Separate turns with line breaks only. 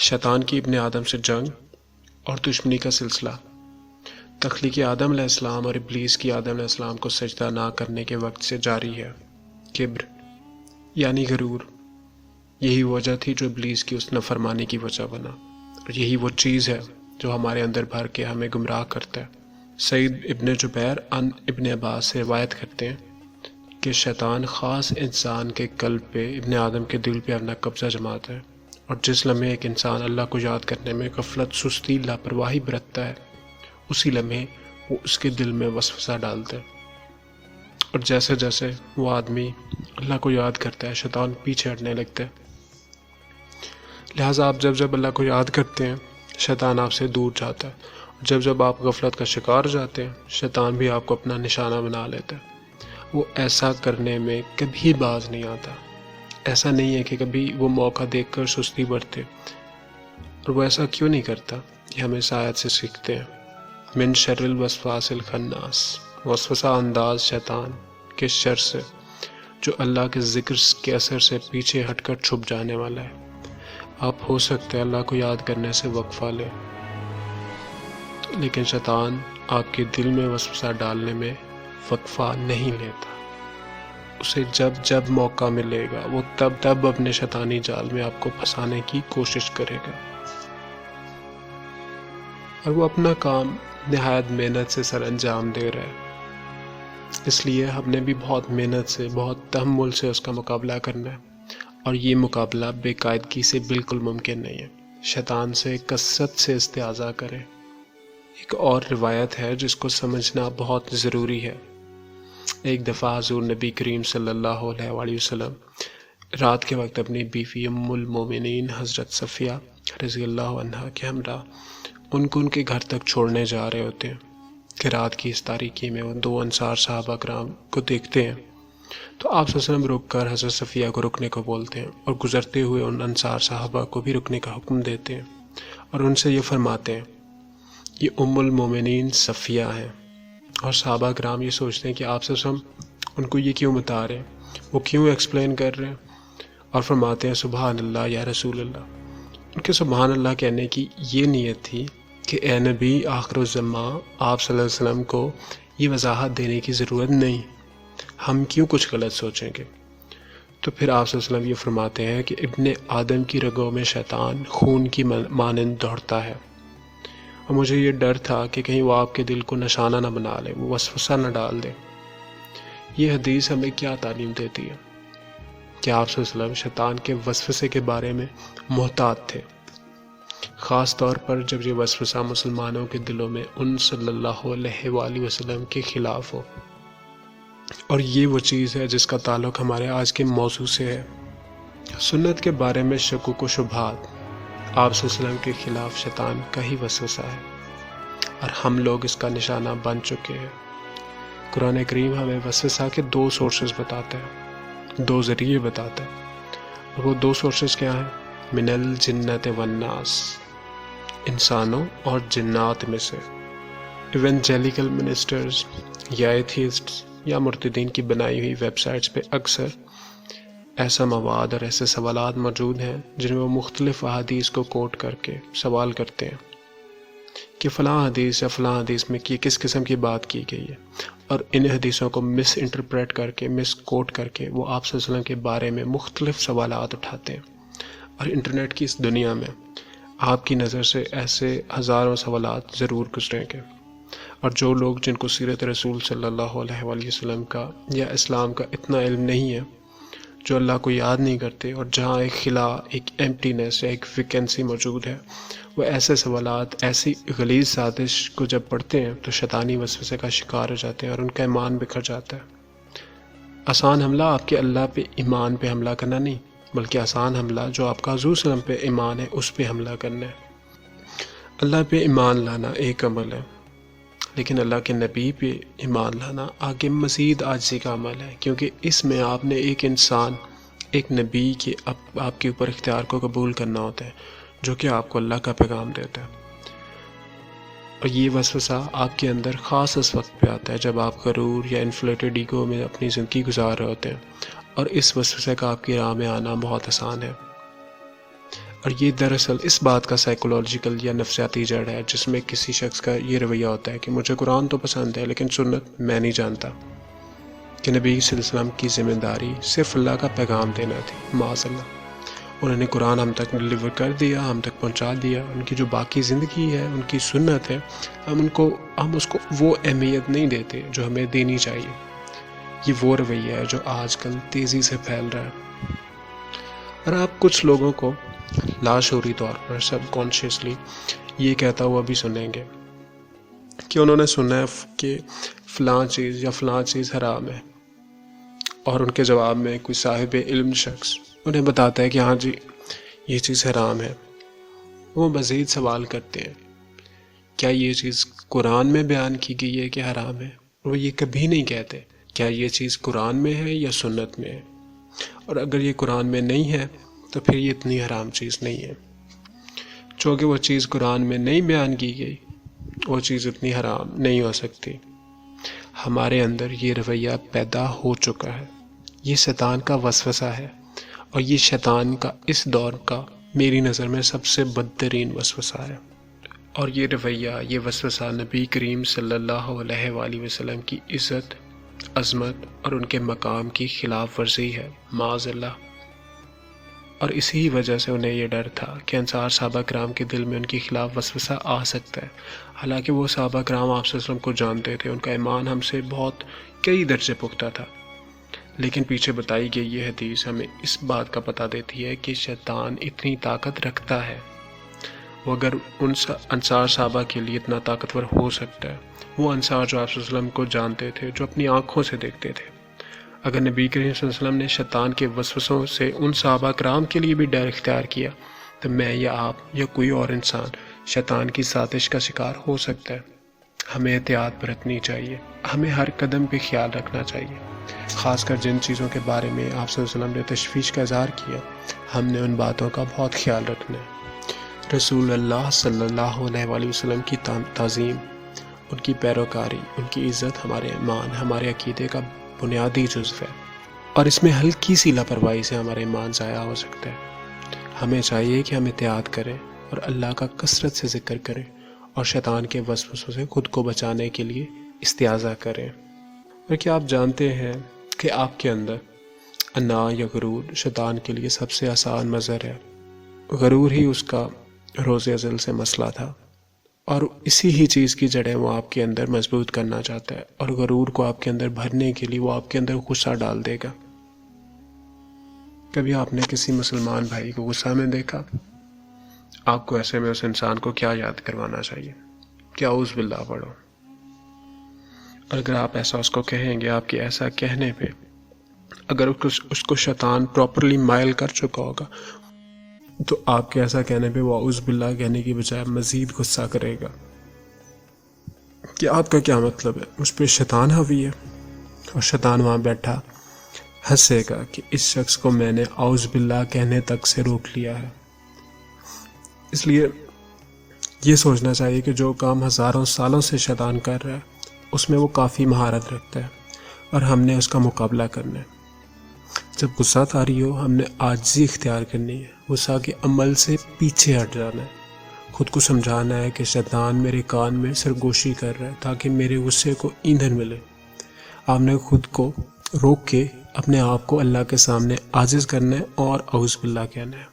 शैतान की इब्ने आदम से जंग और दुश्मनी का सिलसिला। तख्लीक आदम अलैहिस्सलाम और इब्लीस की आदम अलैहिस्सलाम को सजदा ना करने के वक्त से जारी है। किब्र यानी गरूर, यही वजह थी जो इब्लीस की उस नफरमानी की वजह बना, और यही वो चीज़ है जो हमारे अंदर भर के हमें गुमराह करता है। सईद इब्न जुबैर अन इब्न अब्बास से रिवायत करते हैं कि शैतान ख़ास इंसान के कल्ब पे, इब्न आदम के दिल पे अपना कब्ज़ा जमाता है, और जिस लम्हे एक इंसान अल्लाह को याद करने में गफलत, सुस्ती, लापरवाही बरतता है, उसी लम्हे वो उसके दिल में वसवसा डालता है। और जैसे जैसे वो आदमी अल्लाह को याद करता है, शैतान पीछे हटने लगता है। लिहाजा आप जब जब अल्लाह को याद करते हैं, शैतान आपसे दूर जाता है, और जब जब आप गफलत का शिकार हो जाते हैं, शैतान भी आपको अपना निशाना बना लेता है। वो ऐसा करने में कभी बाज नहीं आता। ऐसा नहीं है कि कभी वो मौका देखकर सुस्ती बरते, और वो ऐसा क्यों नहीं करता, ये हमें इस आयत से सीखते हैं। मिन शर्रिल वसवासिल खन्नास, वसवसा अंदाज शैतान के शर से, जो अल्लाह के जिक्र के असर से पीछे हटकर छुप जाने वाला है। आप हो सकते हैं अल्लाह को याद करने से वक्फा ले, लेकिन शैतान आपके दिल में वसवसा डालने में वक्फा नहीं लेता। उसे जब जब मौका मिलेगा वो तब तब अपने शैतानी जाल में आपको फंसाने की कोशिश करेगा, और वो अपना काम निहायत मेहनत से सर अंजाम दे रहा है। इसलिए हमने भी बहुत मेहनत से, बहुत तहम्मुल से उसका मुकाबला करना है, और ये मुकाबला बेकायदगी से बिल्कुल मुमकिन नहीं है। शैतान से कसरत से इस्तेआज़ा करें। एक और रिवायत है जिसको समझना बहुत ज़रूरी है। एक दफ़ा हुज़ूर नबी करीम सल्लल्लाहु अलैहि वसल्लम रात के वक्त अपनी बीवी उम्मुल मोमिनीन हज़रत सफ़िया रज़ियल्लाहु अन्हा के हमरा उनको उनके घर तक छोड़ने जा रहे होते हैं कि रात की इस तारीकी में वो दो अंसार साहबा कराम को देखते हैं। तो आप सल्लल्लाहु अलैहि वसल्लम रुक कर हज़रत सफ़िया को रुकने को बोलते हैं, और गुज़रते हुए उन अंसार साहबा को भी रुकने का हुक्म देते हैं, और उनसे ये फरमाते हैं, ये उम्मुल मोमिनीन सफ़िया हैं। और साहबा कराम ये सोचते हैं कि आप सल्लल्लाहु अलैहि वसल्लम उनको ये क्यों बता रहे हैं, वो क्यों एक्सप्लेन कर रहे हैं, और फरमाते हैं सुबहान अल्लाह या रसूल अल्लाह। उनके सुबहान अल्लाह कहने की ये नीयत थी कि ए नबी आखिरुज़्ज़मा, आप सल्लल्लाहु अलैहि वसल्लम को ये वजाहत देने की ज़रूरत नहीं, हम क्यों कुछ गलत सोचेंगे। तो फिर आप सल्लल्लाहु अलैहि वसल्लम ये फरमाते हैं कि इब्ने आदम की रगों में शैतान खून की मानंद दौड़ता है, और मुझे ये डर था कि कहीं वो आपके दिल को निशाना न बना ले, वो वसवसा न डाल दे। ये हदीस हमें क्या तालीम देती है कि आप सल्लल्लाहु अलैहि वसल्लम शैतान के वसवसे के बारे में मोहतात थे, ख़ास तौर पर जब ये वसवसा मुसलमानों के दिलों में उन सल्लल्लाहु अलैहि वसल्लम के ख़िलाफ़ हो। और ये वो चीज़ है जिसका ताल्लुक़ हमारे आज के मौजू से है। सुन्नत के बारे में शकुक व शुबहात आप सल्लल्लाहु अलैहि वसल्लम के ख़िलाफ़ शैतान का ही वसवसा है, और हम लोग इसका निशाना बन चुके हैं। कुरान करीम हमें वसवसा के दो सोर्सेज बताता है, दो ज़रिए बताता है, और वो दो सोर्सेज क्या हैं? मिनल जिन्नत वन्नास, इंसानों और जिन्नात में से। इवेंजेलिकल मिनिस्टर्स या एथियस्ट्स या मुर्तदीन की बनाई हुई वेबसाइट्स पे अक्सर ऐसा मवाद और ऐसे सवालात मौजूद हैं जिनमें वो मुख्तलिफ अहादीस को कोट करके सवाल करते हैं कि फ़लाँ हदीस या फ़लाँ हदीस में किस किस्म की बात की गई है, और इन हदीसों को मिस इंटरप्रेट करके, मिस कोट करके वो आप सल्लल्लाहु अलैहि वसल्लम के बारे में मुख्तलिफ सवालात उठाते हैं। और इंटरनेट की इस दुनिया में आपकी नज़र से ऐसे हज़ारों सवालात ज़रूर गुजरेंगे, और जो लोग जिनको सीरत रसूल सल्लल्लाहु अलैहि वसल्लम का या इस्लाम का इतना इल्म नहीं है, जो अल्लाह को याद नहीं करते, और जहाँ एक खिला, एक एम्प्टीनेस या एक वैकेंसी मौजूद है, वो ऐसे सवालात, ऐसी गलीज़ साजिश को जब पढ़ते हैं तो शैतानी वसवसे का शिकार हो जाते हैं और उनका ईमान बिखर जाता है। आसान हमला आपके अल्लाह पे ईमान पे हमला करना नहीं, बल्कि आसान हमला जो आपका हुज़ूर सल्लल्लाहु अलैहि वसल्लम पे ईमान है उस पे हमला करना है। अल्लाह पे ईमान लाना एक अमल है, लेकिन अल्लाह के नबी पे ईमान लाना आगे मज़ीद आजिज़ी का अमल है, क्योंकि इसमें आपने एक इंसान, एक नबी के आपके ऊपर इख्तियार को कबूल करना होता है, जो कि आपको अल्लाह का पैगाम देता है। और ये वसवसा आपके अंदर ख़ास उस वक्त पे आता है जब आप गरूर या इन्फ्लेटेड ईगो में अपनी ज़िंदगी गुजार रहे होते हैं, और इस वसवसे का आपकी राह में आना बहुत आसान है। اور یہ دراصل اس بات کا سائیکولوجیکل یا نفسیاتی جڑ ہے جس میں کسی شخص کا یہ رویہ ہوتا ہے کہ مجھے قرآن تو پسند ہے لیکن سنت میں نہیں جانتا، کہ نبی صلی اللہ علیہ وسلم کی ذمہ داری صرف اللہ کا پیغام دینا تھی، معاذ اللہ۔ انہوں نے قرآن ہم تک ڈلیور کر دیا، ہم تک پہنچا دیا، ان کی جو باقی زندگی ہے، ان کی سنت ہے، ہم اس کو وہ اہمیت نہیں دیتے جو ہمیں دینی چاہیے۔ یہ وہ رویہ ہے جو آج کل تیزی سے پھیل رہا ہے، اور آپ کچھ لوگوں کو لاشعوری طور پر سب کانشیسلی یہ کہتا ہوا بھی سنیں گے کہ انہوں نے سنا ہے کہ فلاں چیز یا فلاں چیز حرام ہے، اور ان کے جواب میں کوئی صاحب علم شخص انہیں بتاتا ہے کہ ہاں جی یہ چیز حرام ہے۔ وہ مزید سوال کرتے ہیں کیا یہ چیز قرآن میں بیان کی گئی ہے کہ حرام ہے؟ وہ یہ کبھی نہیں کہتے کیا یہ چیز قرآن میں ہے یا سنت میں ہے، اور اگر یہ قرآن میں نہیں ہے تو پھر یہ اتنی حرام چیز نہیں ہے۔ چونکہ وہ چیز قرآن میں نہیں بیان کی گئی، وہ چیز اتنی حرام نہیں ہو سکتی۔ ہمارے اندر یہ رویہ پیدا ہو چکا ہے، یہ شیطان کا وسوسہ ہے، اور یہ شیطان کا اس دور کا میری نظر میں سب سے بدترین وسوسہ ہے۔ اور یہ رویہ، یہ وسوسہ نبی کریم صلی اللہ علیہ وآلہ وسلم کی عزت، عظمت اور ان کے مقام کی خلاف ورزی ہے، معاذ اللہ۔ اور اسی وجہ سے انہیں یہ ڈر تھا کہ انصار صحابہ کرام کے دل میں ان کے خلاف وسوسہ آ سکتا ہے، حالانکہ وہ صحابہ کرام آپ صلی اللہ علیہ وسلم کو جانتے تھے، ان کا ایمان ہم سے بہت کئی درجے پختہ تھا، لیکن پیچھے بتائی گئی یہ حدیث ہمیں اس بات کا پتہ دیتی ہے کہ شیطان اتنی طاقت رکھتا ہے۔ وہ اگر ان انصار صحابہ کے لیے اتنا طاقتور ہو سکتا ہے، وہ انصار جو آپ صلی اللہ علیہ وسلم کو جانتے تھے، جو اپنی آنکھوں سے دیکھتے تھے، اگر نبی کریم صلی اللہ علیہ وسلم نے شیطان کے وسوسوں سے ان صحابہ کرام کے لیے بھی ڈر اختیار کیا، تو میں یا آپ یا کوئی اور انسان شیطان کی سازش کا شکار ہو سکتا ہے۔ ہمیں احتیاط برتنی چاہیے، ہمیں ہر قدم پہ خیال رکھنا چاہیے، خاص کر جن چیزوں کے بارے میں آپ صلی اللہ علیہ وسلم نے تشویش کا اظہار کیا، ہم نے ان باتوں کا بہت خیال رکھنا ہے۔ رسول اللہ صلی اللہ علیہ وآلہ وسلم کی تعظیم، ان کی پیروکاری، ان کی عزت ہمارے ایمان، ہمارے عقیدے کا بنیادی جزو ہے، اور اس میں ہلکی سی لاپرواہی سے ہمارا ایمان ضائع ہو سکتا ہے۔ ہمیں چاہیے کہ ہم احتیاط کریں اور اللہ کا کثرت سے ذکر کریں، اور شیطان کے وسوسوں سے خود کو بچانے کے لیے استعاذہ کریں۔ اور کیا آپ جانتے ہیں کہ آپ کے اندر انا یا غرور شیطان کے لیے سب سے آسان مظہر ہے؟ غرور ہی اس کا روز ازل سے مسئلہ تھا، اور اسی ہی چیز کی جڑیں وہ آپ کے اندر مضبوط کرنا چاہتا ہے، اور غرور کو آپ کے اندر بھرنے کے لیے وہ آپ کے اندر غصہ ڈال دے گا۔ کبھی آپ نے کسی مسلمان بھائی کو غصہ میں دیکھا؟ آپ کو ایسے میں اس انسان کو کیا یاد کروانا چاہیے کہ اعوذ باللہ پڑھو، اور اگر آپ ایسا اس کو کہیں گے، آپ کے ایسا کہنے پہ اگر اس کو شیطان پراپرلی مائل کر چکا ہوگا تو آپ کے ایسا کہنے پہ وہ اعوذ باللہ کہنے کی بجائے مزید غصہ کرے گا کہ آپ کا کیا مطلب ہے، مجھ پہ شیطان حاوی ہے، اور شیطان وہاں بیٹھا ہنسے گا کہ اس شخص کو میں نے اعوذ باللہ کہنے تک سے روک لیا ہے۔ اس لیے یہ سوچنا چاہیے کہ جو کام ہزاروں سالوں سے شیطان کر رہا ہے اس میں وہ کافی مہارت رکھتا ہے، اور ہم نے اس کا مقابلہ کرنا ہے۔ جب غصہ طاری ہو، ہم نے عاجزی اختیار کرنی ہے، غصہ کے عمل سے پیچھے ہٹ جانا ہے، خود کو سمجھانا ہے کہ شیطان میرے کان میں سرگوشی کر رہا ہے تاکہ میرے غصے کو ایندھن ملے۔ آپ نے خود کو روک کے اپنے آپ کو اللہ کے سامنے عاجز کرنا ہے اور اعوذ باللہ کہنا ہے۔